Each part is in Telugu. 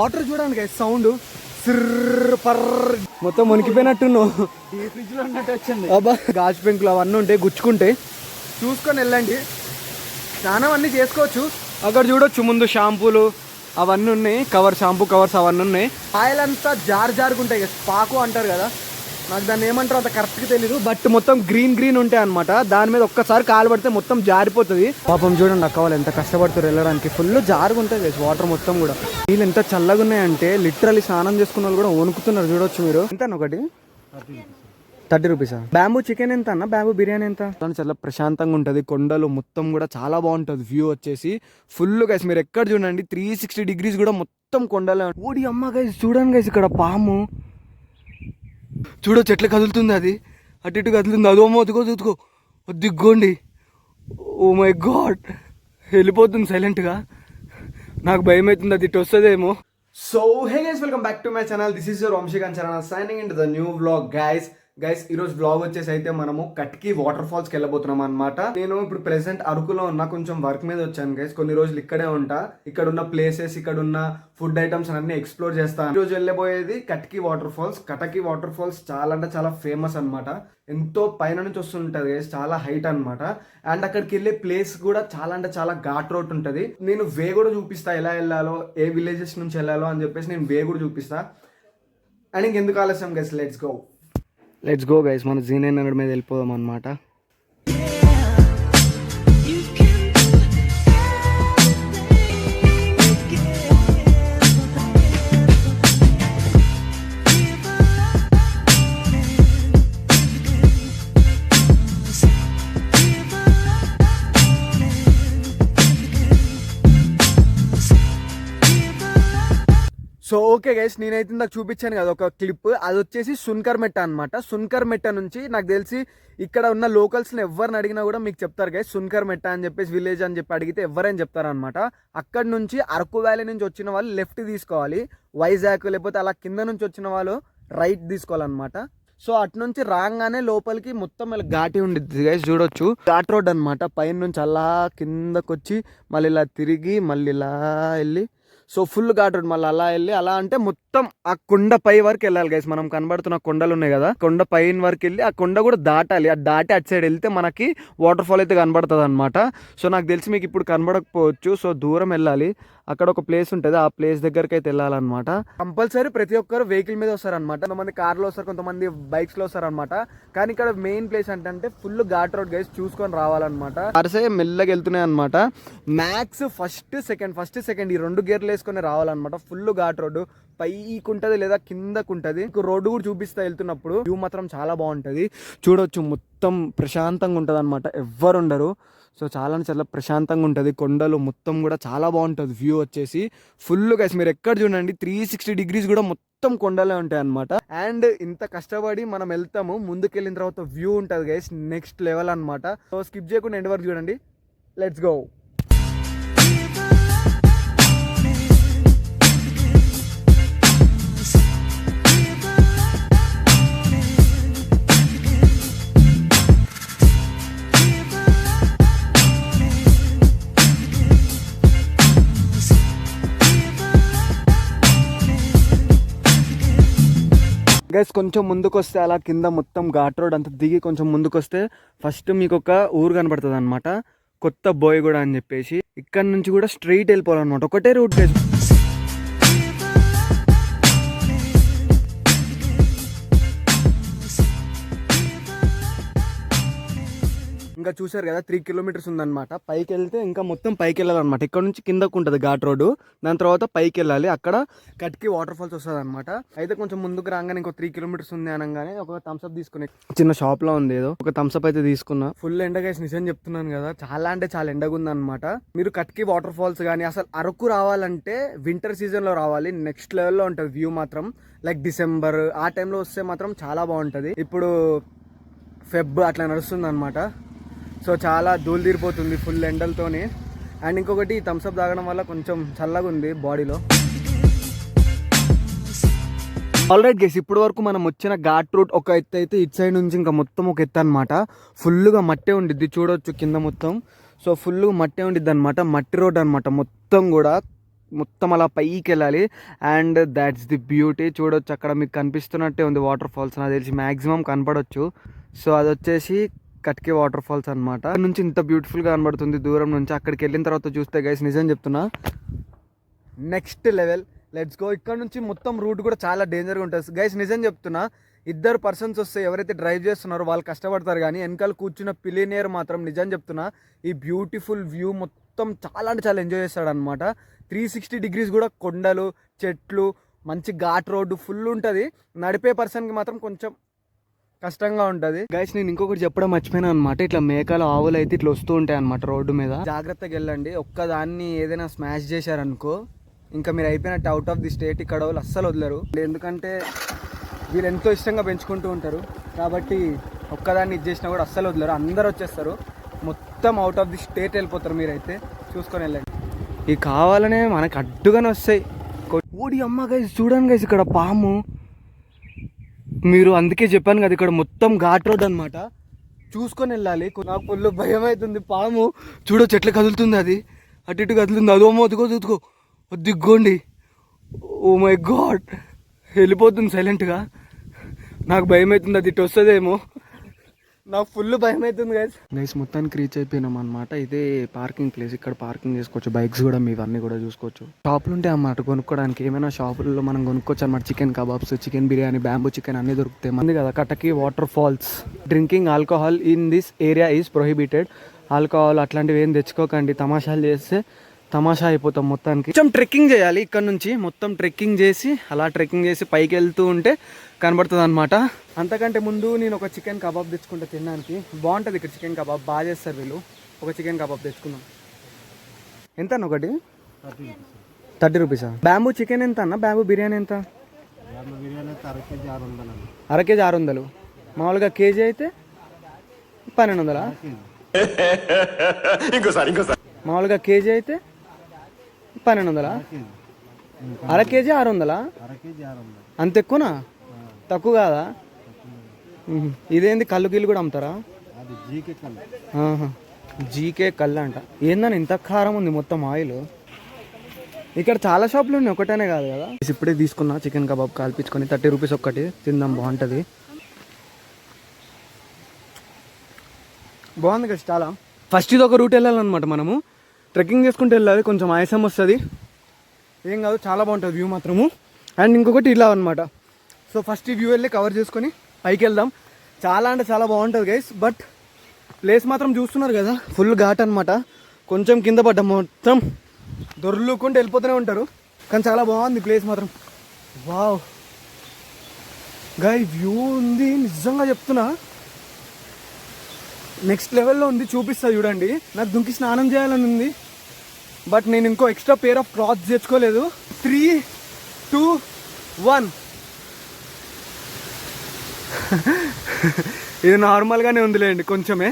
వాటర్ చూడండి సౌండ్ పర్ మొత్తం మునిగిపోయినట్టున్నావు. ఫ్రిడ్జ్ లో ఉన్నట్టు వచ్చింది. అబ్బా గాజు పెంకులు అవన్నీ ఉంటాయి, గుచ్చుకుంటాయి, చూసుకొని వెళ్ళండి. స్నానం అన్నీ చేసుకోవచ్చు. అక్కడ చూడొచ్చు ముందు షాంపూలు అవన్నీ ఉన్నాయి, షాంపూ కవర్స్ అవన్నీ ఉన్నాయి. ఆయిల్ అంతా జారుకుంటాయి, పాకు అంటారు కదా, నాకు దాన్ని ఏమంటారు అంత కరెక్ట్గా తెలీదు. బట్ మొత్తం గ్రీన్ ఉంటాయి అనమాట. దాని మీద ఒక్కసారి కాలు పడితే మొత్తం జారిపోతుంది. పాపం చూడండి అక్క వాళ్ళు ఎంత కష్టపడుతారు వెళ్ళడానికి. ఫుల్ జారుగుంటుంది వాటర్ మొత్తం కూడా. నీళ్ళు ఎంత చల్లగా ఉన్నాయంటే లిటరల్లీ స్నానం చేసుకున్న వాళ్ళు కూడా వణుకుతున్నారు. చూడొచ్చు మీరు. ఎంత ఒకటి 30 రూపీసా? బ్యాంబూ చికెన్ ఎంత అన్న? బ్యాంబూ బిర్యానీ ఎంత? చాలా ప్రశాంతంగా ఉంటుంది. కొండలు మొత్తం కూడా చాలా బాగుంటుంది. వ్యూ వచ్చేసి ఫుల్ గైస్. మీరు ఎక్కడ చూడండి 360 డిగ్రీస్ కూడా మొత్తం కొండలే. ఓడి అమ్మ గైస్ చూడండి గైస్, ఇక్కడ పాము చూడొచ్చు ఎట్లా కదులుతుంది. అది అటు ఇటు కదులుతుంది. అదోమో అదుగో దిగ్గోండి. ఓ మై గాడ్, వెళ్ళిపోతుంది సైలెంట్గా. నాకు భయం అవుతుంది అది ఇటు వస్తుందేమో. So hey guys, welcome back to my channel. This is your Vamsikanth Charan signing in to the new vlog. Guys ఈరోజు వ్లాగ్ వచ్చేసి అయితే మనము కట్కి వాటర్ ఫాల్స్కి వెళ్ళబోతున్నాం అనమాట. నేను ఇప్పుడు ప్రెసెంట్ అరకులో ఉన్నా, కొంచెం వర్క్ మీద వచ్చాను గైస్. కొన్ని రోజులు ఇక్కడే ఉంటా. ఇక్కడ ఉన్న ప్లేసెస్, ఇక్కడ ఉన్న ఫుడ్ ఐటమ్స్ అన్ని ఎక్స్ప్లోర్ చేస్తాను. ఈ రోజు వెళ్ళబోయేది కట్కి వాటర్ ఫాల్స్. కటకి వాటర్ ఫాల్స్ చాలా అంటే చాలా ఫేమస్ అనమాట. ఎంతో పైన నుంచి వస్తుంటది గైస్, చాలా హైట్ అనమాట. అండ్ అక్కడికి వెళ్ళే ప్లేస్ కూడా చాలా అంటే చాలా ఘాట్ రోడ్ ఉంటుంది. నేను వే కూడా చూపిస్తా, ఎలా వెళ్ళాలో, ఏ విలేజెస్ నుంచి వెళ్ళాలో అని చెప్పేసి నేను వే కూడా చూపిస్తా. అండ్ ఇంకెందుకు ఆలస్యం గైస్, లెట్స్ గో గైస్. మన Z900 మీద వెళ్ళిపోదాం అనమాట. సో ఓకే గైస్, నేనైతే నాకు చూపించాను కదా ఒక క్లిప్, అది వచ్చేసి సున్కర్ మెట్ట అనమాట. సున్కర్ మెట్ట నుంచి నాకు తెలిసి ఇక్కడ ఉన్న లోకల్స్ని ఎవరిని అడిగినా కూడా మీకు చెప్తారు గైస్. సున్కర్ మెట్ట అని చెప్పేసి విలేజ్ అని చెప్పి అడిగితే ఎవరైనా చెప్తారనమాట. అక్కడ నుంచి అరకు వ్యాలీ నుంచి వచ్చిన వాళ్ళు లెఫ్ట్ తీసుకోవాలి, వైజాగ్, లేకపోతే అలా కింద నుంచి వచ్చిన వాళ్ళు రైట్ తీసుకోవాలన్నమాట. సో అటు నుంచి రాగానే లోపలికి మొత్తం ఇలా ఘాటి ఉండిద్ది గైస్. చూడొచ్చు ఘాట్ రోడ్ అనమాట. పైన నుంచి అలా కిందకు వచ్చి మళ్ళీ ఇలా తిరిగి మళ్ళీ ఇలా వెళ్ళి, సో ఫుల్ ఘాట్ రోడ్. మళ్ళీ అలా వెళ్ళి అలా అంటే మొత్తం ఆ కొండ పై వరకు వెళ్ళాలి గైస్. మనం కనబడుతున్న కొండలు ఉన్నాయి కదా, కొండ పైన వరకు వెళ్ళి ఆ కొండ కూడా దాటాలి. ఆ దాటి అటు సైడ్ వెళ్తే మనకి వాటర్ ఫాల్ అయితే కనబడుతుంది అనమాట. సో నాకు తెలిసి మీకు ఇప్పుడు కనబడకపోవచ్చు. సో దూరం వెళ్ళాలి, అక్కడ ఒక ప్లేస్ ఉంటుంది, ఆ ప్లేస్ దగ్గరికి అయితే వెళ్ళాలన్నమాట. కంపల్సరీ ప్రతి ఒక్కరు వెహికల్ మీద వస్తారనమాట. కొంతమంది కార్లో వస్తారు, కొంతమంది బైక్స్ లో వస్తారనమాట. కానీ ఇక్కడ మెయిన్ ప్లేస్ అంటే ఫుల్ ఘాట్ రోడ్ గైస్, చూసుకొని రావాలన్నమాట. అరసే మెల్లగా వెళ్తున్నాయి అనమాట. మ్యాక్స్ ఫస్ట్ సెకండ్ ఈ 2 గేర్లు వేసుకొని రావాలన్నమాట. ఫుల్ ఘాట్ రోడ్డు, పైకి ఉంటుంది లేదా కిందకు ఉంటుంది. రోడ్డు కూడా చూపిస్తా వెళ్తున్నప్పుడు. వ్యూ మాత్రం చాలా బాగుంటుంది. చూడొచ్చు మొత్తం ప్రశాంతంగా ఉంటుంది అనమాట, ఎవ్వరు ఉండరు. సో చాలా ప్రశాంతంగా ఉంటుంది. కొండలు మొత్తం కూడా చాలా బాగుంటుంది వ్యూ వచ్చేసి ఫుల్ గైస్. మీరు ఎక్కడ చూడండి 360 డిగ్రీస్ కూడా మొత్తం కొండలే ఉంటాయి అనమాట. అండ్ ఇంత కష్టపడి మనం వెళ్తాము, ముందుకెళ్ళిన తర్వాత వ్యూ ఉంటుంది గైస్ నెక్స్ట్ లెవెల్ అనమాట. సో స్కిప్ చేయకుండా ఎండ్ వరకు చూడండి. Let's go. గైస్ కొంచెం ముందుకు వస్తే అలా కింద మొత్తం ఘాట్ రోడ్ అంతా దిగి కొంచెం ముందుకు వస్తే ఫస్ట్ మీకు ఒక ఊరు కనబడుతుంది అనమాట, కొత్త బోయగూడ అని చెప్పేసి. ఇక్కడ నుంచి కూడా స్ట్రైట్ వెళ్ళిపోవాలన్నమాట, ఒకటే రూట్ గైస్. ఇంకా చూసారు కదా 3 కిలోమీటర్స్ ఉందన్నమాట. పైకి వెళ్తే ఇంకా మొత్తం పైకి వెళ్ళాలన్నమాట. ఇక్కడ నుంచి కిందకు ఉంటుంది ఘాట్ రోడ్డు, దాని తర్వాత పైకి వెళ్ళాలి. అక్కడ కట్కి వాటర్ ఫాల్స్ వస్తుంది అనమాట. అయితే కొంచెం ముందుకు రాగానే ఇంకో 3 కిలోమీటర్స్ ఉంది అనగానే ఒక థమ్స్అప్ తీసుకునే చిన్న షాప్ లో ఉంది, ఏదో ఒక థమ్స్అప్ అయితే తీసుకున్నా. ఫుల్ ఎండ గైస్, నిజం చెప్తున్నాను కదా, చాలా అంటే చాలా ఎండగా ఉంది అనమాట. మీరు కట్కి వాటర్ ఫాల్స్ కానీ అసలు అరకు రావాలంటే వింటర్ సీజన్ లో రావాలి. నెక్స్ట్ లెవెల్లో ఉంటుంది వ్యూ మాత్రం. లైక్ డిసెంబర్ ఆ టైంలో వస్తే మాత్రం చాలా బాగుంటుంది. ఇప్పుడు ఫెబ్ అట్లా నడుస్తుంది అనమాట. సో చాలా ధూళి తీరిపోతుంది ఫుల్ ఎండలతోని. అండ్ ఇంకొకటి థమ్స్అప్ తాగడం వల్ల కొంచెం చల్లగా ఉంది బాడీలో. ఆల్రైట్ గైస్, ఇప్పటి వరకు మనం వచ్చిన ఘాట్ రూట్ ఒక ఎత్తు అయితే, ఇటు సైడ్ నుంచి ఇంకా మొత్తం ఒక ఎత్తు అనమాట. ఫుల్గా మట్టే ఉండిద్ది, చూడొచ్చు కింద మొత్తం. సో ఫుల్గా మట్టే ఉండిద్ది అనమాట, మట్టి రోడ్ అనమాట మొత్తం కూడా. మొత్తం అలా పైకి వెళ్ళాలి. And that's the beauty. చూడొచ్చు అక్కడ మీకు కనిపిస్తున్నట్టే ఉంది వాటర్ ఫాల్స్, నాకు తెలిసి మ్యాక్సిమం కనపడవచ్చు. సో అది వచ్చేసి కట్కి వాటర్ ఫాల్స్ అనమాట. అక్కడ నుంచి ఇంత బ్యూటిఫుల్గా కనబడుతుంది దూరం నుంచి. అక్కడికి వెళ్ళిన తర్వాత చూస్తే గైస్ నిజం చెప్తున్నా నెక్స్ట్ లెవెల్. Let's go. ఇక్కడ నుంచి మొత్తం రూట్ కూడా చాలా డేంజర్గా ఉంటుంది గైస్. నిజం చెప్తున్నా, ఇద్దరు పర్సన్స్ వస్తే ఎవరైతే డ్రైవ్ చేస్తున్నారో వాళ్ళు కష్టపడతారు, కానీ వెనకాల కూర్చున్న పిలినియర్ మాత్రం నిజం చెప్తున్నా ఈ బ్యూటిఫుల్ వ్యూ మొత్తం చాలా అంటే చాలా ఎంజాయ్ చేస్తాడు అనమాట. 360 degrees కూడా కొండలు, చెట్లు, మంచి ఘాట్ రోడ్డు ఫుల్ ఉంటుంది. నడిపే పర్సన్కి మాత్రం కొంచెం కష్టంగా ఉంటుంది గైస్. నేను ఇంకొకటి చెప్పడం మర్చిపోయినా అనమాట. ఇట్లా మేకలు, ఆవులు అయితే ఇట్లా వస్తూ ఉంటాయి అనమాట రోడ్డు మీద. జాగ్రత్తగా వెళ్ళండి. ఒక్కదాన్ని ఏదైనా స్మాష్ చేశారనుకో ఇంకా మీరు అయిపోయినట్టు, అవుట్ ఆఫ్ ది స్టేట్. ఇక్కడ వాళ్ళు అస్సలు వదలరు, ఎందుకంటే వీళ్ళు ఎంతో ఇష్టంగా పెంచుకుంటూ ఉంటారు కాబట్టి ఒక్కదాన్ని ఇది చేసినా కూడా అస్సలు వదలరు. అందరు వచ్చేస్తారు, మొత్తం అవుట్ ఆఫ్ ది స్టేట్ వెళ్ళిపోతారు. మీరైతే చూసుకొని వెళ్ళండి. ఇవి కావాలనే మనకు అడ్డుగానే వస్తాయి. ఓడి అమ్మ గైస్, చూడండి గైస్ ఇక్కడ పాము. మీరు అందుకే చెప్పాను కదా ఇక్కడ మొత్తం ఘాట్ రోడ్ అనమాట, చూసుకొని వెళ్ళాలి. నాకు ఫుల్ భయం అవుతుంది. పాము చూడొచ్చు ఎట్లా కదులుతుంది, అది అటు ఇటు కదులుతుంది. అదోమో అదుగో దిగ్గోండి. ఓ మై గాడ్, వెళ్ళిపోతుంది సైలెంట్గా. నాకు భయం అవుతుంది అది ఇటు వస్తుందేమో, నాకు ఫుల్ భయం అవుతుంది గైస్. మొత్తానికి రీచ్ అయిపోయినాం అనమాట. ఇదే పార్కింగ్ ప్లేస్, ఇక్కడ పార్కింగ్ చేసుకోవచ్చు. బైక్స్ కూడా ఇవన్నీ కూడా చూసుకోవచ్చు. షాపులు ఉంటాయి అన్నమాట కొనుక్కోవడానికి. ఏమైనా షాపుల్లో మనం కొనుక్కోవచ్చు అనమాట. Chicken kebabs, chicken biryani, bamboo chicken అన్నీ దొరుకుతాయి. మంది కదా Kataki waterfalls. Drinking alcohol in this area is prohibited. Alcohol అట్లాంటివి ఏం తెచ్చుకోకండి. తమాషాలు చేస్తే తమాషా అయిపోతాం మొత్తానికి. కొంచెం ట్రెక్కింగ్ చేయాలి ఇక్కడ నుంచి. మొత్తం ట్రెక్కింగ్ చేసి అలా ట్రెక్కింగ్ చేసి పైకి వెళ్తూ ఉంటే కనబడుతుంది అనమాట. అంతకంటే ముందు నేను ఒక చికెన్ కబాబ్ తెచ్చుకుంటా తినడానికి. బాగుంటుంది ఇక్కడ చికెన్ కబాబ్, బాగా చేస్తారు వీళ్ళు. ఒక చికెన్ కబాబ్ తెచ్చుకున్నాం. ఎంత అన్న ఒకటి? 30 రూపీసా? బ్యాంబూ చికెన్ ఎంత అన్న? బ్యాంబూ బిర్యానీ ఎంత? అర కేజీ 600. మామూలుగా కేజీ అయితే 1200. మామూలుగా కేజీ అయితే 1200. అర కేజీ 600. అంత ఎక్కువనా? తక్కువ కాదా? ఇదేంది కళ్ళు గిల్లు కూడా అమ్ముతారా? జీకే కళ్ళు అంట. ఏందని ఇంత కారం ఉంది, మొత్తం ఆయిల్. ఇక్కడ చాలా షాపులు ఉన్నాయి, ఒకటేనే కాదు కదా. ఇప్పుడే తీసుకున్నా చికెన్ కబాబ్ కాల్పించుకొని 30 రూపీస్ ఒక్కటి. తిందాం, బాగుంటుంది. బాగుంది కదా చాలా. ఫస్ట్ ఇది ఒక రూట్ వెళ్ళాలన్నమాట. మనము ట్రెక్కింగ్ చేసుకుంటూ వెళ్ళాలి, కొంచెం ఆయాసం వస్తుంది, ఏం కాదు, చాలా బాగుంటుంది వ్యూ మాత్రము. అండ్ ఇంకొకటి ఇలా అనమాట. సో ఫస్ట్ ఈ వ్యూ వెళ్ళి కవర్ చేసుకొని పైకి వెళ్దాం. చాలా అంటే చాలా బాగుంటుంది గైస్. బట్ ప్లేస్ మాత్రం చూస్తున్నారు కదా, ఫుల్ ఘాట్ అనమాట. కొంచెం కింద పడ్డాం, మొత్తం దొర్లుకుంటూ వెళ్ళిపోతూనే ఉంటారు. కానీ చాలా బాగుంది ప్లేస్ మాత్రం. వావ్ గాయ్, వ్యూ ఉంది నిజంగా చెప్తున్నా, నెక్స్ట్ లెవెల్లో ఉంది. చూపిస్తా చూడండి. నాకు దుంకి స్నానం చేయాలని ఉంది, బట్ నేను ఇంకో ఎక్స్ట్రా పేర్ ఆఫ్ క్లాత్స్ తెచ్చుకోలేదు. 3, 2, 1. ఇది నార్మల్గానే ఉందిలేండి, కొంచెమే.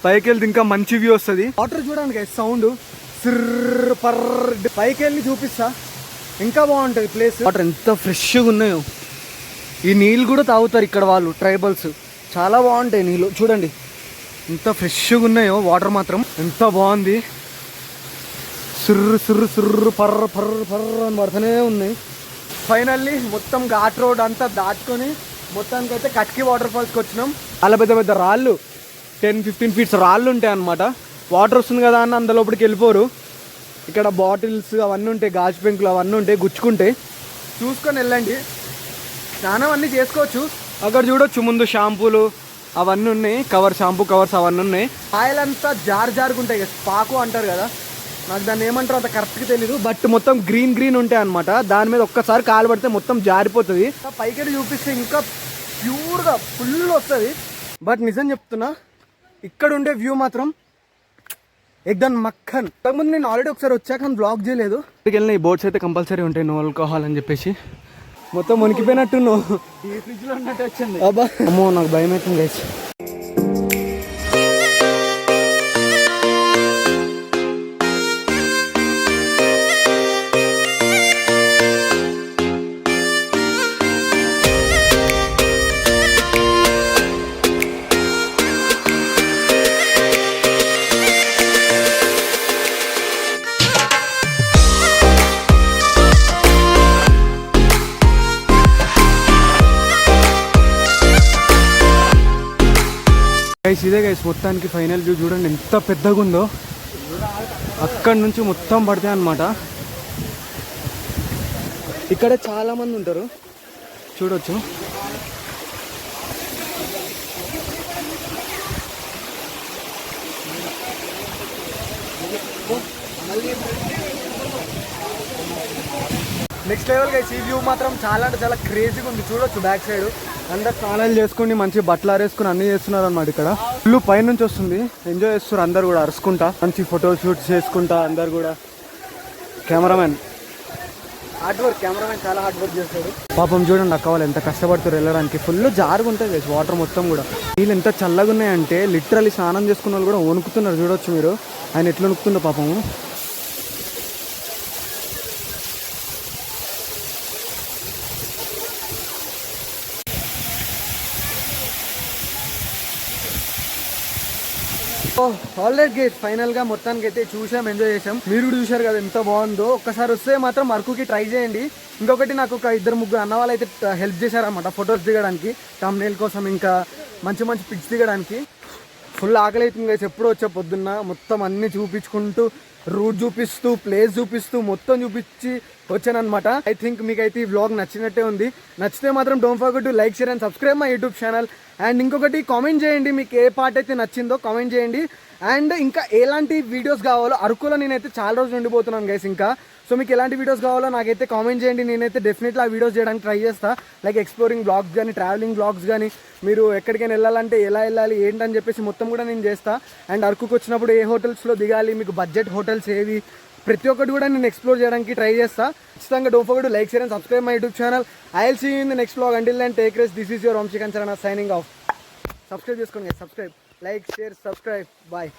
పైకి వెళ్తే ఇంకా మంచి వ్యూ వస్తుంది. వాటర్ చూడండి సౌండ్ సిర్ర పర్ర. పైకి వెళ్ళి చూపిస్తా, ఇంకా బాగుంటుంది ప్లేస్. వాటర్ ఎంత ఫ్రెష్గా ఉన్నాయో. ఈ నీళ్ళు కూడా తాగుతారు ఇక్కడ వాళ్ళు, ట్రైబల్స్. చాలా బాగుంటాయి నీళ్ళు, చూడండి ఎంత ఫ్రెష్గా ఉన్నాయో. వాటర్ మాత్రం ఎంత బాగుంది. సుర్రు సుర్రు సుర్రు పర్ర పర్ర పర్ర అని పడుతూనే ఉన్నాయి. ఫైనల్లీ మొత్తం ఘాట్ రోడ్ అంతా దాటుకొని మొత్తానికి అయితే కట్కి వాటర్ ఫాల్స్కి వచ్చినాం. చాలా పెద్ద పెద్ద రాళ్ళు, 10-15 ఫీట్స్ రాళ్ళు ఉంటాయి అన్నమాట. వాటర్ వస్తుంది కదా అని అందులోపలికి వెళ్ళిపోరు. ఇక్కడ బాటిల్స్ అవన్నీ ఉంటాయి, గాజు పెంకులు అవన్నీ ఉంటాయి, గుచ్చుకుంటాయి. చూసుకొని వెళ్ళండి. స్నానం అన్నీ చేసుకోవచ్చు. అక్కడ చూడొచ్చు ముందు షాంపూలు అవన్నీ ఉన్నాయి, షాంపూ కవర్స్ అవన్నీ ఉన్నాయి. ఆయిల్ అంతా జారుకుంటాయి కదా, పాకు అంటారు కదా, నాకు దాన్ని ఏమంటారో అంత కరెక్ట్గా తెలీదు. బట్ మొత్తం గ్రీన్ ఉంటాయి అనమాట. దాని మీద ఒక్కసారి కాలు పడితే మొత్తం జారిపోతుంది. పైకి చూపిస్తే ఇంకా ప్యూర్గా ఫుల్ వస్తుంది. బట్ నిజం చెప్తున్నా, ఇక్కడ ఉండే వ్యూ మాత్రం ఎగ్దమ్ మక్కన్. ఇంతకుముందు నేను ఆల్రెడీ ఒకసారి వచ్చాక బ్లాగ్ చేయలేదు. ఇక్కడికి వెళ్ళిన ఈ బోట్స్ అయితే కంపల్సరీ ఉంటాయి, నో ఆల్కహాల్ అని చెప్పేసి. మొత్తం మునిగిపోయినట్టు ఈ ఫ్రిడ్జ్లో ఉన్నట్టు వచ్చింది. అబ్బా అమ్మో, నాకు భయం అవుతుంది గైస్. గైస్ ఇదే గైస్ మొత్తానికి ఫైనల్ వ్యూ చూడండి ఎంత పెద్దగా ఉందో. అక్కడి నుంచి మొత్తం పడతాయి అన్నమాట. ఇక్కడ చాలా మంది ఉంటారు చూడొచ్చు. నెక్స్ట్ లెవెల్ గైస్ ఈ వ్యూ మాత్రం చాలా అంటే చాలా క్రేజీగా ఉంది. చూడొచ్చు బ్యాక్ సైడ్ అందరు స్నానాలు చేసుకుని మంచి బట్టలు ఆరేసుకుని అన్ని చేస్తున్నారు అనమాట. ఇక్కడ ఫుల్ పైనుంచి వస్తుంది, ఎంజాయ్ చేస్తారు అందరు కూడా అరుచుకుంటా, మంచి ఫోటో షూట్స్ చేసుకుంటా అందరు కూడా. కెమెరామెన్ చాలా హార్డ్ వర్క్ చేస్తాడు పాపం. చూడండి అక్క వాళ్ళు ఎంత కష్టపడుతారు వెళ్ళడానికి. ఫుల్ జారుగా ఉంటుంది వాటర్ మొత్తం కూడా. నీళ్ళు ఎంత చల్లగా ఉన్నాయంటే లిటరల్లీ స్నానం చేసుకున్న వాళ్ళు కూడా వణుకుతున్నారు. చూడొచ్చు మీరు ఆయన ఎట్లా వణుకుతుండో పాపము. ఆల్రెడీ గేట్ ఫైనల్ గా మొత్తానికి అయితే చూసాం, ఎంజాయ్ చేసాం. మీరు కూడా చూసారు కదా ఎంత బాగుందో. ఒక్కసారి వస్తే మాత్రం అరకుకి ట్రై చేయండి. ఇంకొకటి నాకు ఒక 2-3 అన్న వాళ్ళు అయితే హెల్ప్ చేశారన్నమాట ఫొటోస్ దిగడానికి, thumbnail కోసం, ఇంకా మంచి మంచి పిక్స్ దిగడానికి. ఫుల్ ఆకలి అవుతుంది గైస్. ఎప్పుడు వచ్చా పొద్దున్న మొత్తం అన్ని చూపించుకుంటూ, రూట్ చూపిస్తూ, ప్లేస్ చూపిస్తూ, మొత్తం చూపించి వచ్చానమాట. ఐ థింక్ మీకైతే ఈ వ్లాగ్ నచ్చినట్టే ఉంది. నచ్చితే మాత్రం don't forget to like, share and subscribe my YouTube channel. And ఇంకొకటి కామెంట్ చేయండి మీకు ఏ పార్ట్ అయితే నచ్చిందో కామెంట్ చేయండి. అండ్ ఇంకా ఎలాంటి వీడియోస్ కావాలో, అరకులో నేనైతే చాలా రోజులు ఉండిపోతున్నాను గైస్ ఇంకా. సో మీకు ఎలాంటి వీడియోస్ కావాలో నాకైతే కామెంట్ చేయండి. నేనైతే డెఫినెట్లీ ఆ వీడియోస్ చేయడానికి ట్రై చేస్తా. లైక్ ఎక్స్ప్లోరింగ్ బ్లాగ్స్ కానీ, ట్రావెలింగ్ బ్లాగ్స్ కానీ, మీరు ఎక్కడికైనా వెళ్ళాలంటే ఎలా వెళ్ళాలి ఏంటని చెప్పేసి మొత్తం కూడా నేను చేస్తా. అండ్ అరకుకు వచ్చినప్పుడు ఏ హోటల్స్లో దిగాలి, మీకు బడ్జెట్ హోటల్స్ ఏవి, ప్రతి ఒక్కటి కూడా నేను ఎక్స్ప్లోర్ చేయడానికి ట్రై చేస్తా. ఖచ్చితంగా don't forget to like, share and subscribe my YouTube channel. I will see you in the next vlog. Until then take rest. This is your Vamsikanth Sharan signing off. Subscribe చేసుకోండి, subscribe, like, share, subscribe. Bye.